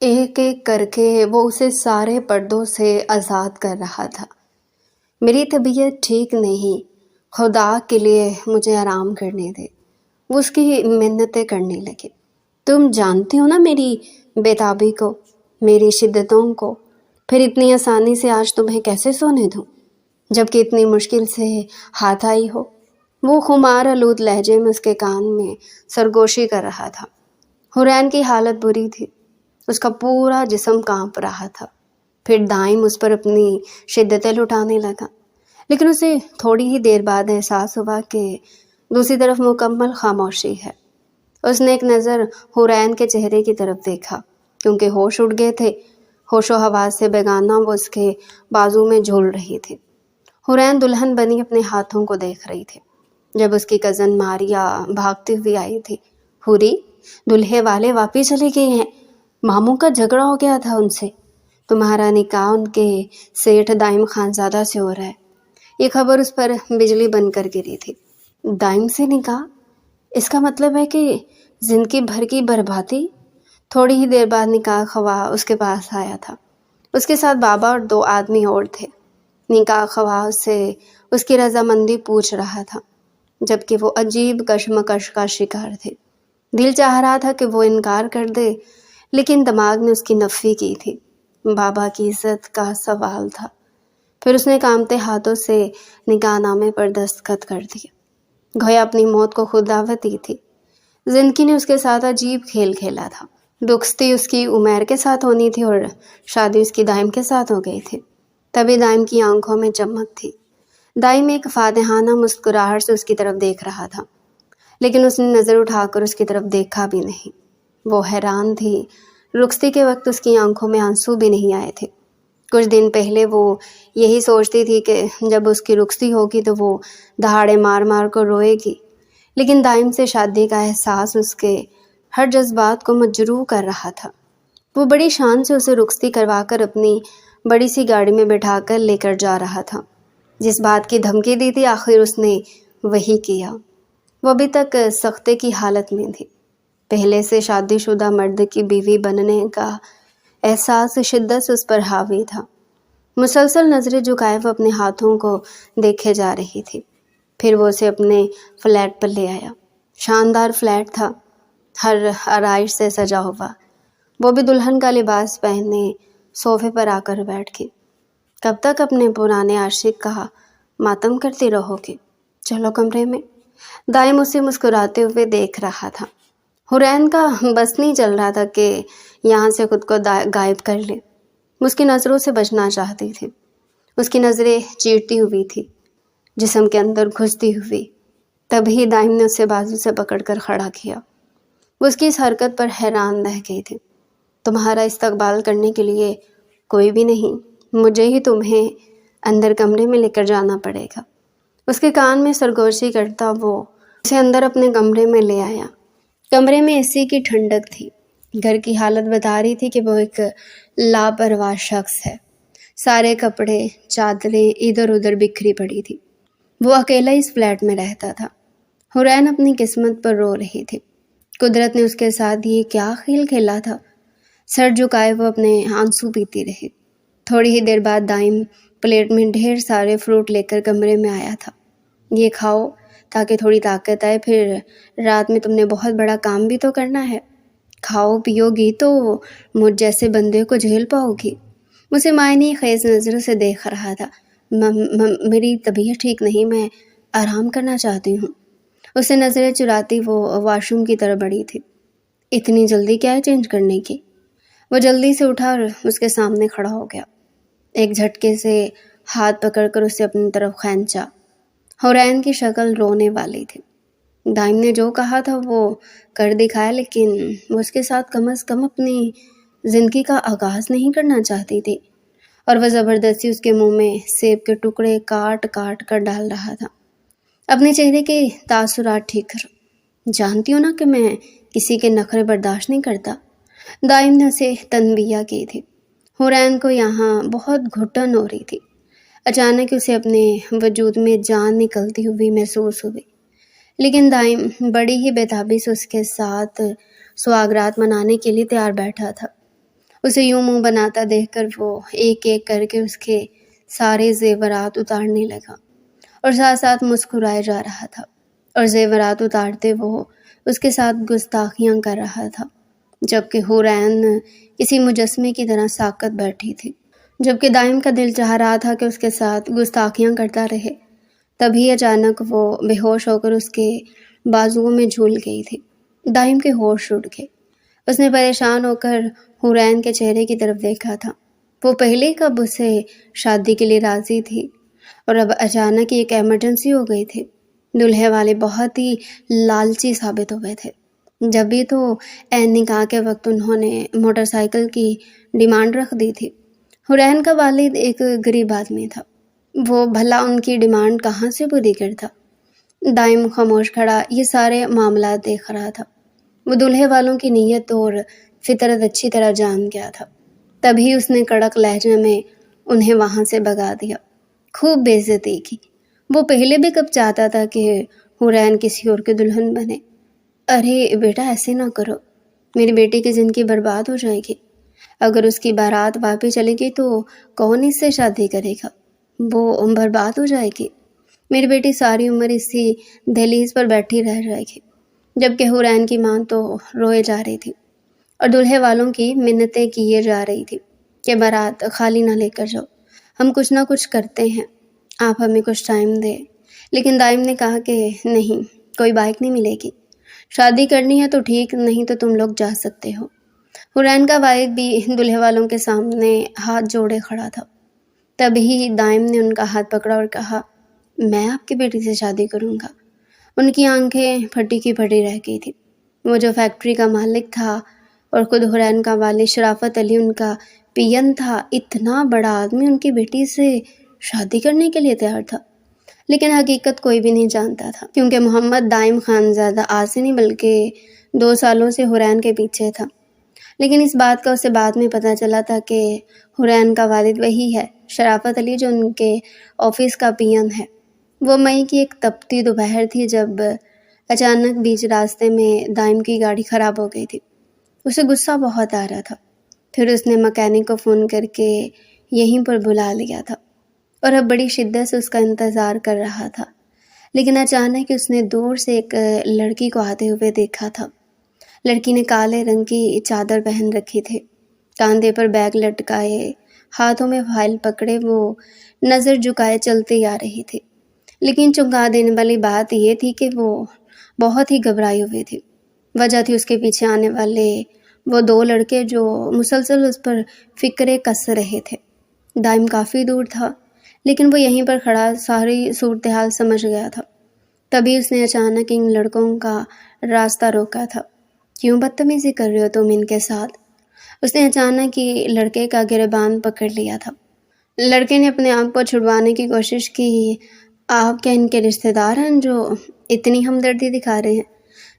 ایک ایک کر کے وہ اسے سارے پردوں سے آزاد کر رہا تھا۔ میری طبیعت ٹھیک نہیں، خدا کے لیے مجھے آرام کرنے دے۔ وہ اس کی منتیں کرنے لگے۔ تم جانتی ہو نا میری بےتابی کو، میری شدتوں کو، پھر اتنی آسانی سے آج تمہیں کیسے سونے دوں جبکہ اتنی مشکل سے ہاتھ آئی ہو۔ وہ خمار آلود لہجے میں اس کے کان میں سرگوشی کر رہا تھا۔ حورین کی حالت بری تھی، اس کا پورا جسم کانپ رہا تھا۔ پھر دائم اس پر اپنی شدتیں لٹانے لگا، لیکن اسے تھوڑی ہی دیر بعد احساس ہوا کہ دوسری طرف مکمل خاموشی ہے۔ اس نے ایک نظر حورین کے چہرے کی طرف دیکھا، کیونکہ ہوش اڑ گئے تھے۔ ہوش و حواس سے بیگانہ وہ اس کے بازو میں جھول رہی تھی۔ حورین دلہن بنی اپنے ہاتھوں کو دیکھ رہی تھی جب اس کی کزن ماریا بھاگتی ہوئی آئی تھی۔ حوری، دلہے والے واپس چلے گئے ہیں، ماموں کا جھگڑا ہو گیا تھا ان سے، تمہارا نکاح ان کے سیٹھ دائم خانزادہ سے ہو رہا ہے۔ یہ خبر اس پر بجلی بن کر گری تھی۔ دائم سے نکاح؟ اس کا مطلب ہے کہ زندگی بھر کی بربادی؟ تھوڑی ہی دیر بعد نکاح خواہ اس کے پاس آیا تھا۔ اس کے ساتھ بابا اور 2 آدمی اور تھے۔ نکاح خواہ سے اس کی رضامندی پوچھ رہا تھا، جبکہ وہ عجیب کشمکش کا شکار تھے۔ دل چاہ رہا تھا کہ وہ انکار کر دے، لیکن دماغ نے اس کی نفی کی تھی۔ بابا کی عزت کا سوال تھا۔ پھر اس نے کانپتے ہاتھوں سے نکاح نامے پر دستخط کر دیا، گویا اپنی موت کو خود دعوت دی تھی۔ زندگی نے اس کے ساتھ عجیب کھیل کھیلا تھا۔ رخصتی اس کی عمیر کے ساتھ ہونی تھی اور شادی اس کی دائم کے ساتھ ہو گئی تھی۔ تبھی دائم کی آنکھوں میں چمک تھی۔ دائم ایک فاتحانہ مسکراہٹ سے اس کی طرف دیکھ رہا تھا، لیکن اس نے نظر اٹھا کر اس کی طرف دیکھا بھی نہیں۔ وہ حیران تھی۔ رخصتی کے وقت اس کی آنکھوں میں آنسو بھی نہیں آئے تھے۔ کچھ دن پہلے وہ یہی سوچتی تھی کہ جب اس کی رخصتی ہوگی تو وہ دہاڑے مار مار کر روئے گی، لیکن دائم سے شادی کا احساس اس کے ہر جذبات کو مجروح کر رہا تھا۔ وہ بڑی شان سے اسے رخصتی کروا کر اپنی بڑی سی گاڑی میں بٹھا کر لے کر جا رہا تھا۔ جس بات کی دھمکی دی تھی آخر اس نے وہی کیا۔ وہ ابھی تک سختے کی حالت میں تھی۔ پہلے سے شادی شدہ مرد کی بیوی بننے کا احساس شدت سے اس پر حاوی تھا۔ مسلسل نظریں جھکائے وہ اپنے ہاتھوں کو دیکھے جا رہی تھی۔ پھر وہ اسے اپنے فلیٹ پر لے آیا۔ شاندار فلیٹ تھا، ہر آرائش سے سجا ہوا۔ وہ بھی دلہن کا لباس پہنے صوفے پر آ کر بیٹھ گئی۔ کب تک اپنے پرانے عاشق کا ماتم کرتی رہو گے؟ چلو کمرے میں۔ دائم اسے مسکراتے ہوئے دیکھ رہا تھا۔ حورین کا بس نہیں چل رہا تھا کہ یہاں سے خود کو غائب کر لے۔ اس کی نظروں سے بچنا چاہتی تھی۔ اس کی نظریں چیرتی ہوئی تھی، جسم کے اندر گھستی ہوئی۔ تبھی دائم نے اسے بازو سے پکڑ کر کھڑا کیا۔ وہ اس کی اس حرکت پر حیران رہ گئی تھی۔ تمہارا استقبال کرنے کے لیے کوئی بھی نہیں، مجھے ہی تمہیں اندر کمرے میں لے کر جانا پڑے گا۔ اس کے کان میں سرگوشی کرتا وہ اسے اندر اپنے کمرے میں لے آیا۔ کمرے میں اے سی کی ٹھنڈک تھی۔ گھر کی حالت بتا رہی تھی کہ وہ ایک لاپرواہ شخص ہے۔ سارے کپڑے، چادریں ادھر ادھر بکھری پڑی تھی۔ وہ اکیلا اس فلیٹ میں رہتا تھا۔ حورین اپنی قسمت پر رو رہی تھی۔ قدرت نے اس کے ساتھ یہ کیا کھیل کھیلا تھا؟ سر جھکائے وہ اپنے آنسو پیتی رہی۔ تھوڑی ہی دیر بعد دائم پلیٹ میں ڈھیر سارے فروٹ لے کر کمرے میں آیا تھا۔ یہ کھاؤ تاکہ تھوڑی طاقت آئے، پھر رات میں تم نے بہت بڑا کام بھی تو کرنا ہے۔ کھاؤ پیو گی تو مجھ جیسے بندے کو جھیل پاؤ گی۔ اسے معنی خیز نظروں سے دیکھ رہا تھا۔ میری طبیعت ٹھیک نہیں، میں آرام کرنا چاہتی ہوں۔ اسے نظریں چراتی وہ واش روم کی طرف بڑھی تھی۔ اتنی جلدی کیا ہے چینج کرنے کی؟ وہ جلدی سے اٹھا اور اس کے سامنے کھڑا ہو گیا۔ ایک جھٹکے سے ہاتھ پکڑ کر اسے اپنی طرف کھینچا۔ حورین کی شکل رونے والی تھی۔ دائم نے جو کہا تھا وہ کر دکھایا، لیکن وہ اس کے ساتھ کم از کم اپنی زندگی کا آغاز نہیں کرنا چاہتی تھی، اور وہ زبردستی اس کے منہ میں سیب کے ٹکڑے کاٹ کاٹ کر ڈال رہا تھا۔ اپنے چہرے کے تاثرات ٹھیک کرو، جانتی ہو نا کہ میں کسی کے نخرے برداشت نہیں کرتا۔ دائم نے اسے تنبیہ کی تھی۔ حورین کو یہاں بہت گھٹن ہو رہی تھی۔ اچانک اسے اپنے وجود میں جان نکلتی ہوئی محسوس ہوئی، لیکن دائم بڑی ہی بےتابی سے اس کے ساتھ سواگرات منانے کے لیے تیار بیٹھا تھا۔ اسے یوں منہ بناتا دیکھ کر وہ ایک ایک کر کے اس کے سارے زیورات اتارنے لگا اور ساتھ ساتھ مسکرائے جا رہا تھا، اور زیورات اتارتے وہ اس کے ساتھ گستاخیاں کر رہا تھا، جبکہ حورین کسی مجسمے کی طرح ساکت بیٹھی تھی، جبکہ دائم کا دل چاہ رہا تھا کہ اس کے ساتھ گستاخیاں کرتا رہے۔ تبھی اچانک وہ بے ہوش ہو کر اس کے بازوؤں میں جھول گئی تھی۔ دائم کے ہوش اڑ گئے۔ اس نے پریشان ہو کر حورین کے چہرے کی طرف دیکھا تھا۔ وہ پہلے کب اسے شادی کے لیے راضی تھی، اور اب اچانک ایک ایمرجنسی ہو گئی تھی۔ دلہے والے بہت ہی لالچی ثابت ہوئے تھے۔ جب بھی تو عین نکاح کے وقت انہوں نے موٹر سائیکل کی ڈیمانڈ رکھ دی تھی۔ حورین کا والد ایک غریب آدمی تھا، وہ بھلا ان کی ڈیمانڈ کہاں سے پوری کرتا؟ دائم خاموش کھڑا یہ سارے معاملات دیکھ رہا تھا۔ وہ دلہے والوں کی نیت اور فطرت اچھی طرح جان گیا تھا، تبھی اس نے کڑک لہجے میں انہیں وہاں سے بھگا دیا۔ خوب بے عزتی کی۔ وہ پہلے بھی کب چاہتا تھا کہ حورین کسی اور کے دلہن بنے۔ ارے بیٹا ایسے نہ کرو، میری بیٹی کی زندگی برباد ہو جائے گی۔ اگر اس کی بارات واپس چلے گی تو کون اس سے شادی کرے گا؟ وہ برباد ہو جائے گی۔ میری بیٹی ساری عمر اسی دہلیز پر بیٹھی رہ جائے گی۔ جبکہ حورین کی ماں تو روئے جا رہی تھی اور دلہے والوں کی منتیں کیے جا رہی تھی کہ بارات خالی نہ لے کر جاؤ، ہم کچھ نہ کچھ کرتے ہیں، آپ ہمیں کچھ ٹائم دیں۔ لیکن دائم نے کہا کہ نہیں، کوئی بائک نہیں ملے گی، شادی کرنی ہے تو ٹھیک، نہیں تو تم لوگ جا سکتے ہو۔ حورین کا والد بھی دلہے والوں کے سامنے ہاتھ جوڑے کھڑا تھا۔ تبھی دائم نے ان کا ہاتھ پکڑا اور کہا، میں آپ کی بیٹی سے شادی کروں گا۔ ان کی آنکھیں پھٹی کی پھٹی رہ گئی تھی۔ وہ جو فیکٹری کا مالک تھا اور خود حورین کا والد شرافت علی ان کا پین تھا، اتنا بڑا آدمی ان کی بیٹی سے شادی کرنے کے لیے تیار تھا۔ لیکن حقیقت کوئی بھی نہیں جانتا تھا، کیونکہ محمد دائم خانزادہ آج سے نہیں بلکہ 2 سالوں سے حورین کے پیچھے تھا۔ لیکن اس بات کا اسے بعد میں پتہ چلا تھا کہ حورین کا والد وہی ہے، شرافت علی، جو ان کے آفس کا پین ہے۔ وہ مئی کی ایک تپتی دوپہر تھی جب اچانک بیچ راستے میں دائم کی گاڑی خراب ہو گئی تھی۔ اسے غصہ بہت آ رہا تھا۔ پھر اس نے مکینک کو فون کر کے یہیں پر بلا لیا تھا اور اب بڑی شدت سے اس کا انتظار کر رہا تھا۔ لیکن اچانک اس نے دور سے ایک لڑکی کو آتے ہوئے دیکھا تھا۔ لڑکی نے کالے رنگ کی چادر پہن رکھی تھی، کاندھے پر بیگ لٹکائے، ہاتھوں میں فائل پکڑے وہ نظر جھکائے چلتی آ رہی تھی۔ لیکن چونکا دینے والی بات یہ تھی کہ وہ بہت ہی گھبرائی ہوئی تھی۔ وجہ تھی اس کے پیچھے آنے والے وہ 2 لڑکے جو مسلسل اس پر فکرے کس رہے تھے۔ دائم کافی دور تھا، لیکن وہ یہیں پر کھڑا ساری صورتحال سمجھ گیا تھا۔ تبھی اس نے اچانک ان لڑکوں کا راستہ روکا تھا۔ کیوں بدتمیزی کر رہے ہو تم ان کے ساتھ؟ اس نے اچانک ہی لڑکے کا گریبان پکڑ لیا تھا۔ لڑکے نے اپنے آپ کو چھڑوانے کی کوشش کی۔ آپ کیا ان کے رشتہ دار ہیں جو اتنی ہمدردی دکھا رہے ہیں؟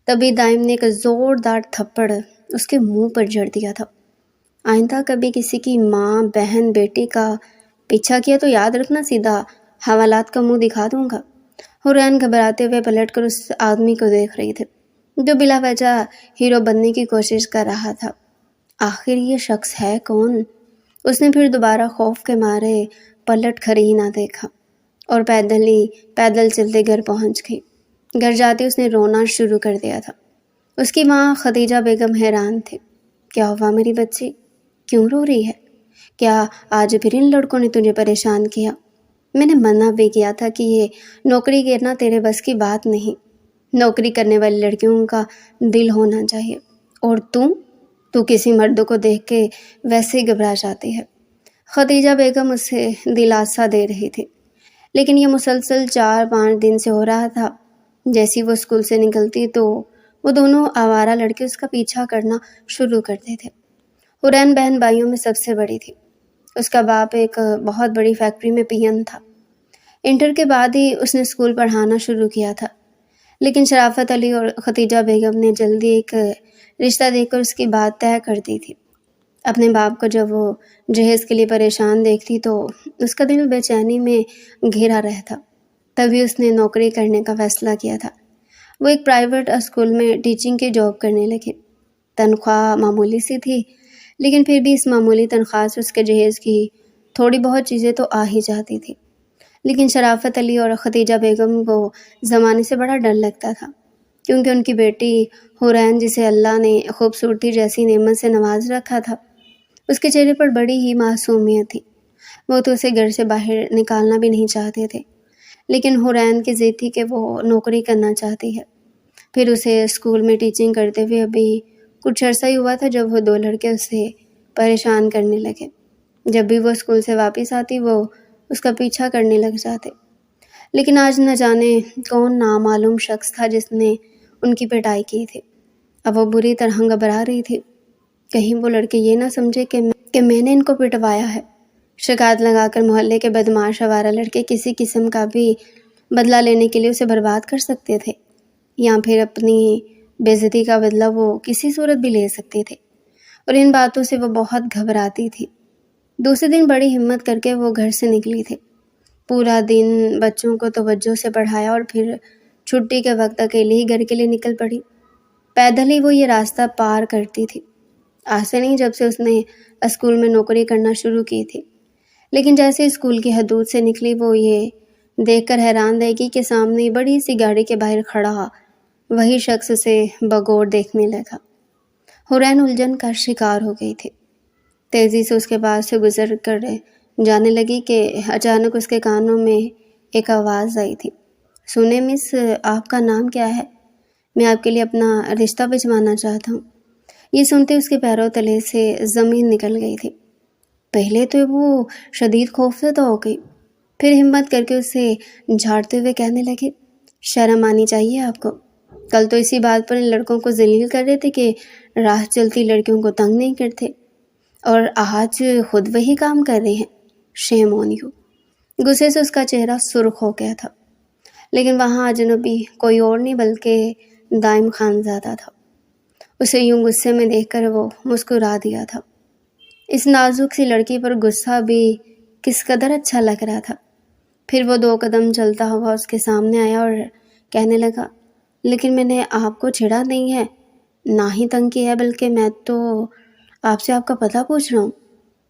تبھی دائم نے ایک زوردار تھپڑ اس کے منہ پر جڑ دیا تھا۔ آئندہ کبھی کسی کی ماں، بہن، بیٹی کا پیچھا کیا تو یاد رکھنا سیدھا حوالات کا منہ دکھا دوں گا۔ حورین گھبراتے ہوئے پلٹ کر اس آدمی کو دیکھ رہی تھی جو بلا وجہ ہیرو بننے کی کوشش کر رہا تھا۔ آخر یہ شخص ہے کون؟ اس نے پھر دوبارہ خوف کے مارے پلٹ کر ہی نہ دیکھا اور پیدل چلتے گھر پہنچ گئی۔ گھر جاتے اس نے رونا شروع کر دیا تھا۔ اس کی ماں خدیجہ بیگم حیران تھی۔ کیا ہوا میری بچی؟ کیوں رو رہی ہے؟ کیا آج پھر ان لڑکوں نے تجھے پریشان کیا؟ میں نے منع بھی کیا تھا کہ یہ نوکری کرنا تیرے بس کی بات نہیں۔ نوکری کرنے والی لڑکیوں کا دل ہونا چاہیے، اور تو کسی مرد کو دیکھ کے ویسے ہی گھبرا جاتی ہے۔ خدیجہ بیگم اسے دلاسا دے رہی تھی، لیکن یہ مسلسل 4-5 دن سے ہو رہا تھا۔ جیسی وہ اسکول سے نکلتی تو وہ دونوں آوارہ لڑکے اس کا پیچھا کرنا شروع کرتے تھے۔ حورین بہن بھائیوں میں سب سے بڑی تھی۔ اس کا باپ ایک بہت بڑی فیکٹری میں پین تھا۔ انٹر کے بعد ہی اس نے اسکول پڑھانا شروع کیا تھا، لیکن شرافت علی اور خدیجہ بیگم نے جلدی ایک رشتہ دے کر اس کی بات طے کر دی تھی۔ اپنے باپ کو جب وہ جہیز کے لیے پریشان دیکھتی تو اس کا دل بے چینی میں گھیرا رہتا۔ تبھی اس نے نوکری کرنے کا فیصلہ کیا تھا۔ وہ ایک پرائیویٹ اسکول میں ٹیچنگ کی جاب کرنے لگے۔ تنخواہ معمولی سی تھی، لیکن پھر بھی اس معمولی تنخواہ سے اس کے جہیز کی تھوڑی بہت چیزیں تو آ ہی جاتی تھی۔ لیکن شرافت علی اور ختیجہ بیگم کو زمانے سے بڑا ڈر لگتا تھا، کیونکہ ان کی بیٹی حورین، جسے اللہ نے خوبصورتی جیسی نعمت سے نواز رکھا تھا، اس کے چہرے پر بڑی ہی معصومیت تھی۔ وہ تو اسے گھر سے باہر نکالنا بھی نہیں چاہتے تھے، لیکن حورین کی ضد تھی کہ وہ نوکری کرنا چاہتی ہے۔ پھر اسے اسکول میں ٹیچنگ کرتے ہوئے ابھی کچھ عرصہ ہی ہوا تھا جب وہ 2 لڑکے اسے پریشان کرنے لگے۔ جب بھی وہ اسکول سے واپس آتی وہ اس کا پیچھا کرنے لگ جاتے۔ لیکن آج نہ جانے کون نامعلوم شخص تھا جس نے ان کی پٹائی کی تھی۔ اب وہ بری طرح گھبرا رہی تھی، کہیں وہ لڑکے یہ نہ سمجھے کہ میں نے ان کو پٹوایا ہے۔ شکایت لگا کر محلے کے بدمعاش آوارہ لڑکے کسی قسم کا بھی بدلہ لینے کے لیے اسے برباد کر سکتے تھے، یا پھر اپنی بے عزتی کا بدلہ وہ کسی صورت بھی لے سکتے تھے، اور ان باتوں سے وہ بہت گھبراتی تھی۔ دوسرے دن بڑی ہمت کر کے وہ گھر سے نکلی تھی۔ پورا دن بچوں کو توجہ سے پڑھایا اور پھر چھٹی کے وقت اکیلے ہی گھر کے لیے نکل پڑی۔ پیدل ہی وہ یہ راستہ پار کرتی تھی۔ آج سے نہیں، جب سے اس نے اسکول میں نوکری کرنا شروع کی تھی۔ لیکن جیسے اسکول کی حدود سے نکلی وہ یہ دیکھ کر حیران رہ گئی کہ سامنے بڑی سی گاڑی کے باہر کھڑا وہی شخص اسے بغور دیکھنے لگا۔ حورین الجھن کا شکار ہو گئی تھی۔ تیزی سے اس کے پاس سے گزر کر جانے لگی کہ اچانک اس کے کانوں میں ایک آواز آئی تھی، سنیں مس، آپ کا نام کیا ہے؟ میں آپ کے لیے اپنا رشتہ بھجوانا چاہتا ہوں۔ یہ سنتے اس کے پیروں تلے سے زمین نکل گئی تھی۔ پہلے تو وہ شدید خوفزدہ ہو گئی، پھر ہمت کر کے اسے جھاڑتے ہوئے کہنے لگی، شرم آنی چاہیے آپ کو۔ کل تو اسی بات پر ان لڑکوں کو ذلیل کر رہے تھے کہ راہ چلتی لڑکیوں کو تنگ نہیں کرتے، اور آج خود وہی کام کر رہے ہیں۔ شیم آن یو۔ غصے سے اس کا چہرہ سرخ ہو گیا تھا، لیکن وہاں اجنبی کوئی اور نہیں بلکہ دائم خانزادہ تھا۔ اسے یوں غصے میں دیکھ کر وہ مسکرا دیا تھا۔ اس نازک سی لڑکی پر غصہ بھی کس قدر اچھا لگ رہا تھا۔ پھر وہ 2 قدم چلتا ہوا اس کے سامنے آیا اور کہنے لگا، لیکن میں نے آپ کو چھیڑا نہیں ہے، نہ ہی تنگ کیا ہے، بلکہ میں تو آپ سے آپ کا پتہ پوچھ رہا ہوں،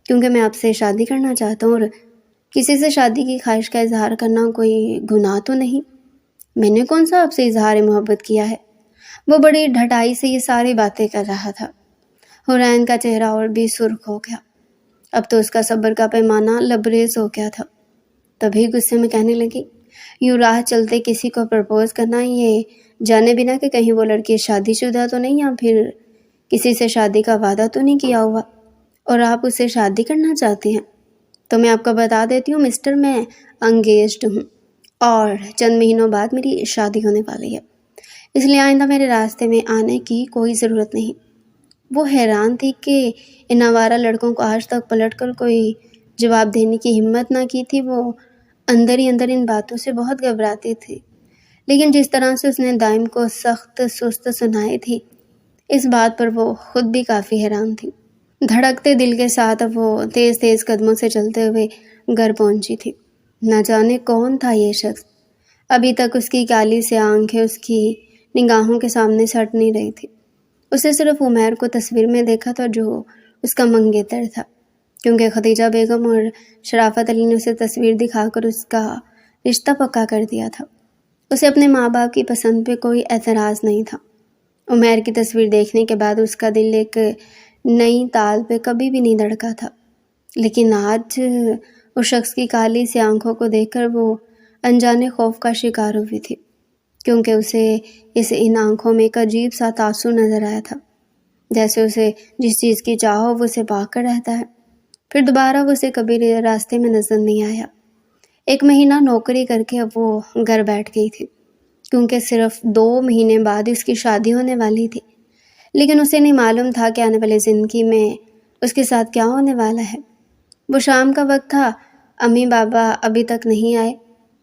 کیونکہ میں آپ سے شادی کرنا چاہتا ہوں، اور کسی سے شادی کی خواہش کا اظہار کرنا کوئی گناہ تو نہیں۔ میں نے کون سا آپ سے اظہار محبت کیا ہے؟ وہ بڑی ڈھٹائی سے یہ ساری باتیں کر رہا تھا۔ حورین کا چہرہ اور بھی سرخ ہو گیا۔ اب تو اس کا صبر کا پیمانہ لبریز ہو گیا تھا۔ تبھی غصے میں کہنے لگی، یوں راہ چلتے کسی کو پرپوز کرنا، یہ جانے بنا کہ کہیں وہ لڑکی شادی شدہ تو نہیں، یا پھر کسی سے شادی کا وعدہ تو نہیں کیا ہوا، اور آپ اس سے شادی کرنا چاہتے ہیں؟ تو میں آپ کو بتا دیتی ہوں مسٹر، میں انگیجڈ ہوں، اور چند مہینوں بعد میری شادی ہونے والی ہے، اس لیے آئندہ میرے راستے میں آنے کی کوئی ضرورت نہیں۔ وہ حیران تھی کہ ان آوارہ لڑکوں کو آج تک پلٹ کر کوئی جواب دینے کی ہمت نہ کی تھی۔ وہ اندر ہی اندر ان باتوں سے بہت گھبراتی تھی، لیکن جس طرح سے اس نے دائم کو سخت سست سنائی تھی، اس بات پر وہ خود بھی کافی حیران تھی۔ دھڑکتے دل کے ساتھ اب وہ تیز تیز قدموں سے چلتے ہوئے گھر پہنچی تھی۔ نہ جانے کون تھا یہ شخص، ابھی تک اس کی کالی سی آنکھیں اس کی نگاہوں کے سامنے سے ہٹ نہیں رہی تھی۔ اسے صرف عمیر کو تصویر میں دیکھا تھا جو اس کا منگیتر تھا، کیونکہ ختیجہ بیگم اور شرافت علی نے اسے تصویر دکھا کر اس کا رشتہ پکا کر دیا تھا۔ اسے اپنے ماں باپ کی پسند پہ کوئی اعتراض نہیں تھا۔ عمیر کی تصویر دیکھنے کے بعد اس کا دل ایک نئی تال پہ کبھی بھی نہیں دھڑکا تھا، لیکن آج اس شخص کی کالی سی آنکھوں کو دیکھ کر وہ انجانے خوف کا شکار ہوئی تھی، کیونکہ اسے ان آنکھوں میں ایک عجیب سا تاثر نظر آیا تھا، جیسے اسے جس چیز کی چاہ ہو وہ اسے پا کر رہتا ہے، پھر دوبارہ وہ اسے کبھی راستے میں نظر نہیں آیا۔ 1 مہینہ نوکری کر کے اب وہ گھر بیٹھ گئی تھی، کیونکہ صرف 2 مہینے بعد اس کی شادی ہونے والی تھی، لیکن اسے نہیں معلوم تھا کہ آنے والی زندگی میں اس کے ساتھ کیا ہونے والا ہے۔ وہ شام کا وقت تھا، امی بابا ابھی تک نہیں آئے۔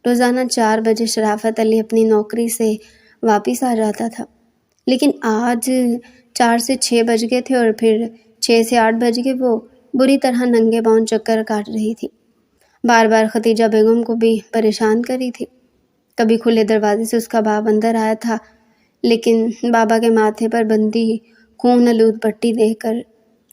روزانہ 4 بجے شرافت علی اپنی نوکری سے واپس آ جاتا تھا، لیکن آج 4 سے 6 بج گئے تھے، اور پھر 6 سے 8 بج گئے۔ وہ بری طرح ننگے پاؤں چکر کاٹ رہی تھی، بار بار ختیجہ بیگم کو بھی پریشان کری تھی۔ کبھی کھلے دروازے سے اس کا باپ اندر آیا تھا، لیکن بابا کے ماتھے پر بندھی خون آلود پٹی دیکھ کر